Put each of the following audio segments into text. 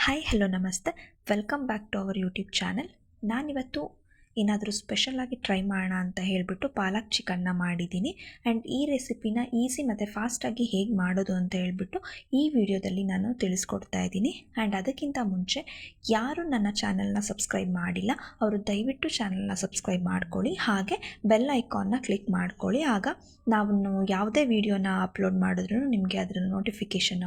Hi hello ನಮಸ್ತೆ welcome back to our YouTube channel. ನಾನಿವತ್ತು ಏನಾದರೂ ಸ್ಪೆಷಲಾಗಿ ಟ್ರೈ ಮಾಡೋಣ ಅಂತ ಹೇಳಿಬಿಟ್ಟು ಪಾಲಕ್ ಚಿಕನ್ನ ಮಾಡಿದ್ದೀನಿ. ಆ್ಯಂಡ್ ಈ ರೆಸಿಪಿನ ಈಸಿ ಮತ್ತು ಫಾಸ್ಟಾಗಿ ಹೇಗೆ ಮಾಡೋದು ಅಂತ ಹೇಳಿಬಿಟ್ಟು ಈ ವಿಡಿಯೋದಲ್ಲಿ ನಾನು ತಿಳಿಸ್ಕೊಡ್ತಾ ಇದ್ದೀನಿ. ಆ್ಯಂಡ್ ಅದಕ್ಕಿಂತ ಮುಂಚೆ ಯಾರು ನನ್ನ ಚಾನಲ್ನ ಸಬ್ಸ್ಕ್ರೈಬ್ ಮಾಡಿಲ್ಲ ಅವರು ದಯವಿಟ್ಟು ಚಾನಲ್ನ ಸಬ್ಸ್ಕ್ರೈಬ್ ಮಾಡ್ಕೊಳ್ಳಿ, ಹಾಗೆ ಬೆಲ್ ಐಕಾನ್ನ ಕ್ಲಿಕ್ ಮಾಡ್ಕೊಳ್ಳಿ. ಆಗ ನಾವು ಯಾವುದೇ ವಿಡಿಯೋನ ಅಪ್ಲೋಡ್ ಮಾಡಿದ್ರೂ ನಿಮಗೆ ಅದರ ನೋಟಿಫಿಕೇಷನ್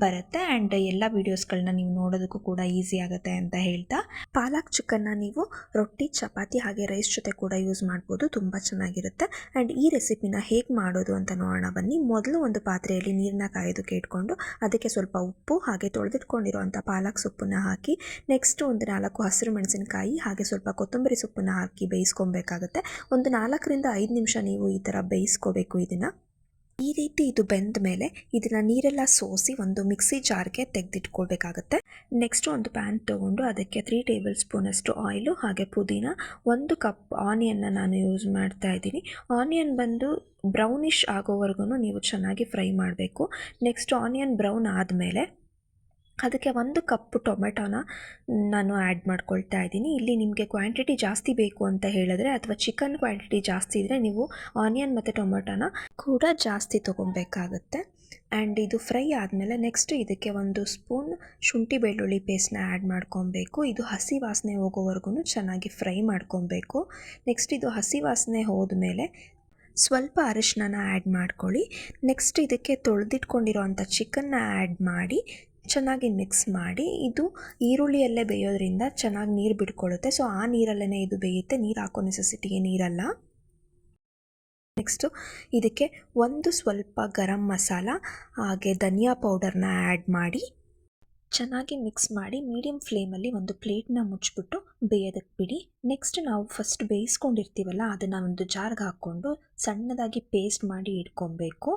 ಬರುತ್ತೆ. ಆ್ಯಂಡ್ ಎಲ್ಲ ವೀಡಿಯೋಸ್ಗಳನ್ನ ನೀವು ನೋಡೋದಕ್ಕೂ ಕೂಡ ಈಸಿ ಆಗುತ್ತೆ ಅಂತ ಹೇಳ್ತಾ, ಪಾಲಕ್ ಚಿಕನ್ನ ನೀವು ರೊಟ್ಟಿ, ಚಪಾತಿ ಹಾಗೆ ರೈಸ್ ಜೊತೆ ಕೂಡ ಯೂಸ್ ಮಾಡ್ಬೋದು, ತುಂಬ ಚೆನ್ನಾಗಿರುತ್ತೆ. ಆ್ಯಂಡ್ ಈ ರೆಸಿಪಿನ ಹೇಗೆ ಮಾಡೋದು ಅಂತ ನೋಡೋಣ ಬನ್ನಿ. ಮೊದಲು ಒಂದು ಪಾತ್ರೆಯಲ್ಲಿ ನೀರನ್ನ ಕಾಯೋದಕ್ಕೆ ಇಟ್ಕೊಂಡು ಅದಕ್ಕೆ ಸ್ವಲ್ಪ ಉಪ್ಪು ಹಾಗೆ ತೊಳೆದಿಟ್ಕೊಂಡಿರುವಂಥ ಪಾಲಕ್ ಸೊಪ್ಪನ್ನ ಹಾಕಿ, ನೆಕ್ಸ್ಟ್ ಒಂದು 4 ಹಸಿರು ಮೆಣಸಿನಕಾಯಿ ಹಾಗೆ ಸ್ವಲ್ಪ ಕೊತ್ತಂಬರಿ ಸೊಪ್ಪನ್ನ ಹಾಕಿ ಬೇಯಿಸ್ಕೊಬೇಕಾಗುತ್ತೆ. ಒಂದು 4ರಿಂದ 5 ನಿಮಿಷ ನೀವು ಈ ಥರ ಬೇಯಿಸ್ಕೋಬೇಕು ಇದನ್ನು. ಈ ರೀತಿ ಇದು ಬೆಂದ ಮೇಲೆ ಇದನ್ನು ನೀರೆಲ್ಲ ಸೋಸಿ ಒಂದು ಮಿಕ್ಸಿ ಜಾರ್ಗೆ ತೆಗೆದಿಟ್ಕೊಳ್ಬೇಕಾಗತ್ತೆ. ನೆಕ್ಸ್ಟು ಒಂದು ಪ್ಯಾನ್ ತೊಗೊಂಡು ಅದಕ್ಕೆ 3 ಟೇಬಲ್ ಸ್ಪೂನಷ್ಟು ಆಯಿಲು ಹಾಗೆ ಪುದೀನ, 1 ಕಪ್ ಆನಿಯನ್ನ ನಾನು ಯೂಸ್ ಮಾಡ್ತಾ ಇದ್ದೀನಿ. ಆನಿಯನ್ ಬಂದು ಬ್ರೌನಿಷ್ ಆಗೋವರೆಗೂ ನೀವು ಚೆನ್ನಾಗಿ ಫ್ರೈ ಮಾಡಬೇಕು. ನೆಕ್ಸ್ಟ್ ಆನಿಯನ್ ಬ್ರೌನ್ ಆದಮೇಲೆ ಅದಕ್ಕೆ 1 ಕಪ್ ಟೊಮೆಟೊನ ನಾನು ಆ್ಯಡ್ ಮಾಡ್ಕೊಳ್ತಾ ಇದ್ದೀನಿ. ಇಲ್ಲಿ ನಿಮಗೆ ಕ್ವಾಂಟಿಟಿ ಜಾಸ್ತಿ ಬೇಕು ಅಂತ ಹೇಳಿದ್ರೆ ಅಥವಾ ಚಿಕನ್ ಕ್ವಾಂಟಿಟಿ ಜಾಸ್ತಿ ಇದ್ದರೆ ನೀವು ಆನಿಯನ್ ಮತ್ತು ಟೊಮೆಟೊನ ಕೂಡ ಜಾಸ್ತಿ ತೊಗೊಬೇಕಾಗುತ್ತೆ. ಆ್ಯಂಡ್ ಇದು ಫ್ರೈ ಆದಮೇಲೆ ನೆಕ್ಸ್ಟ್ ಇದಕ್ಕೆ 1 ಸ್ಪೂನ್ ಶುಂಠಿ ಬೆಳ್ಳುಳ್ಳಿ ಪೇಸ್ಟ್ನ ಆ್ಯಡ್ ಮಾಡ್ಕೊಬೇಕು. ಇದು ಹಸಿ ವಾಸನೆ ಹೋಗೋವರೆಗೂ ಚೆನ್ನಾಗಿ ಫ್ರೈ ಮಾಡ್ಕೊಬೇಕು. ನೆಕ್ಸ್ಟ್ ಇದು ಹಸಿ ವಾಸನೆ ಹೋದ್ಮೇಲೆ ಸ್ವಲ್ಪ ಅರಿಶಿನ ಆ್ಯಡ್ ಮಾಡ್ಕೊಳ್ಳಿ. ನೆಕ್ಸ್ಟ್ ಇದಕ್ಕೆ ತೊಳೆದಿಟ್ಕೊಂಡಿರೋಂಥ ಚಿಕನ್ನ ಆ್ಯಡ್ ಮಾಡಿ ಚೆನ್ನಾಗಿ ಮಿಕ್ಸ್ ಮಾಡಿ. ಇದು ಈರುಳ್ಳಿಯಲ್ಲೇ ಬೇಯೋದ್ರಿಂದ ಚೆನ್ನಾಗಿ ನೀರು ಬಿಟ್ಕೊಳ್ಳುತ್ತೆ, ಸೊ ಆ ನೀರಲ್ಲೇ ಇದು ಬೇಯುತ್ತೆ, ನೀರು ಹಾಕೋ ನೆಸೆಸಿಟಿಗೆ ನೀರಲ್ಲ. ನೆಕ್ಸ್ಟು ಇದಕ್ಕೆ ಸ್ವಲ್ಪ ಗರಂ ಮಸಾಲ ಹಾಗೆ ಧನಿಯಾ ಪೌಡರ್ನ ಆ್ಯಡ್ ಮಾಡಿ ಚೆನ್ನಾಗಿ ಮಿಕ್ಸ್ ಮಾಡಿ ಮೀಡಿಯಮ್ ಫ್ಲೇಮಲ್ಲಿ ಒಂದು ಪ್ಲೇಟ್ನ ಮುಚ್ಚಿಬಿಟ್ಟು ಬೇಯೋದಕ್ಕೆ ಬಿಡಿ. ನೆಕ್ಸ್ಟ್ ನಾವು ಫಸ್ಟ್ ಬೇಯಿಸ್ಕೊಂಡಿರ್ತೀವಲ್ಲ ಅದನ್ನು ಒಂದು ಜಾರ್ಗೆ ಹಾಕ್ಕೊಂಡು ಸಣ್ಣದಾಗಿ ಪೇಸ್ಟ್ ಮಾಡಿ ಇಟ್ಕೊಬೇಕು.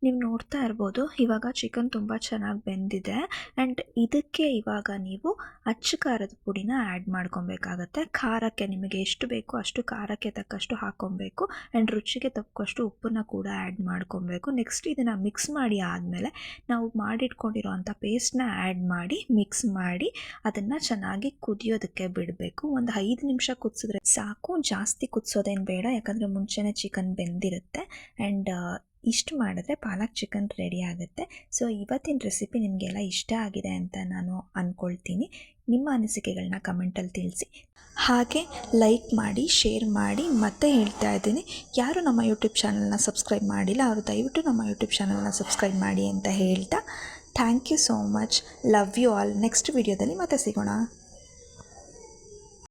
ನೀವು ನೋಡ್ತಾ ಇರ್ಬೋದು ಇವಾಗ ಚಿಕನ್ ತುಂಬ ಚೆನ್ನಾಗಿ ಬೆಂದಿದೆ. ಆ್ಯಂಡ್ ಇದಕ್ಕೆ ಇವಾಗ ನೀವು ಅಚ್ಚ ಖಾರದ ಪುಡಿನ ಆ್ಯಡ್ ಮಾಡ್ಕೊಬೇಕಾಗತ್ತೆ. ಖಾರಕ್ಕೆ ನಿಮಗೆ ಎಷ್ಟು ಬೇಕೋ ಅಷ್ಟು ಖಾರಕ್ಕೆ ತಕ್ಕಷ್ಟು ಹಾಕ್ಕೊಬೇಕು. ಆ್ಯಂಡ್ ರುಚಿಗೆ ತಕ್ಕಷ್ಟು ಉಪ್ಪನ್ನು ಕೂಡ ಆ್ಯಡ್ ಮಾಡ್ಕೊಬೇಕು. ನೆಕ್ಸ್ಟ್ ಇದನ್ನು ಮಿಕ್ಸ್ ಮಾಡಿ ಆದಮೇಲೆ ನಾವು ಮಾಡಿಟ್ಕೊಂಡಿರೋವಂಥ ಪೇಸ್ಟ್ನ ಆ್ಯಡ್ ಮಾಡಿ ಮಿಕ್ಸ್ ಮಾಡಿ ಅದನ್ನು ಚೆನ್ನಾಗಿ ಕುದಿಯೋದಕ್ಕೆ ಬಿಡಬೇಕು. ಒಂದು 5 ನಿಮಿಷ ಕುದಿಸಿದ್ರೆ ಸಾಕು, ಜಾಸ್ತಿ ಕುದಿಸೋದೇನು ಬೇಡ, ಯಾಕಂದರೆ ಮುಂಚೆನೇ ಚಿಕನ್ ಬೆಂದಿರುತ್ತೆ. ಆ್ಯಂಡ್ ಇಷ್ಟು ಮಾಡಿದ್ರೆ ಪಾಲಕ್ ಚಿಕನ್ ರೆಡಿ ಆಗುತ್ತೆ. ಸೊ ಇವತ್ತಿನ ರೆಸಿಪಿ ನಿಮಗೆಲ್ಲ ಇಷ್ಟ ಆಗಿದೆ ಅಂತ ನಾನು ಅಂದ್ಕೊಳ್ತೀನಿ. ನಿಮ್ಮ ಅನಿಸಿಕೆಗಳನ್ನ ಕಮೆಂಟಲ್ಲಿ ತಿಳಿಸಿ, ಹಾಗೆ ಲೈಕ್ ಮಾಡಿ, ಶೇರ್ ಮಾಡಿ. ಮತ್ತೆ ಹೇಳ್ತಾ ಇದ್ದೀನಿ, ಯಾರು ನಮ್ಮ ಯೂಟ್ಯೂಬ್ ಚಾನಲ್ನ ಸಬ್ಸ್ಕ್ರೈಬ್ ಮಾಡಿಲ್ಲ ಅವರು ದಯವಿಟ್ಟು ನಮ್ಮ ಯೂಟ್ಯೂಬ್ ಚಾನಲ್ನ ಸಬ್ಸ್ಕ್ರೈಬ್ ಮಾಡಿ ಅಂತ ಹೇಳ್ತಾ thank you so much. Love you all. Next ವಿಡಿಯೋದಲ್ಲಿ ಮತ್ತೆ ಸಿಗೋಣ.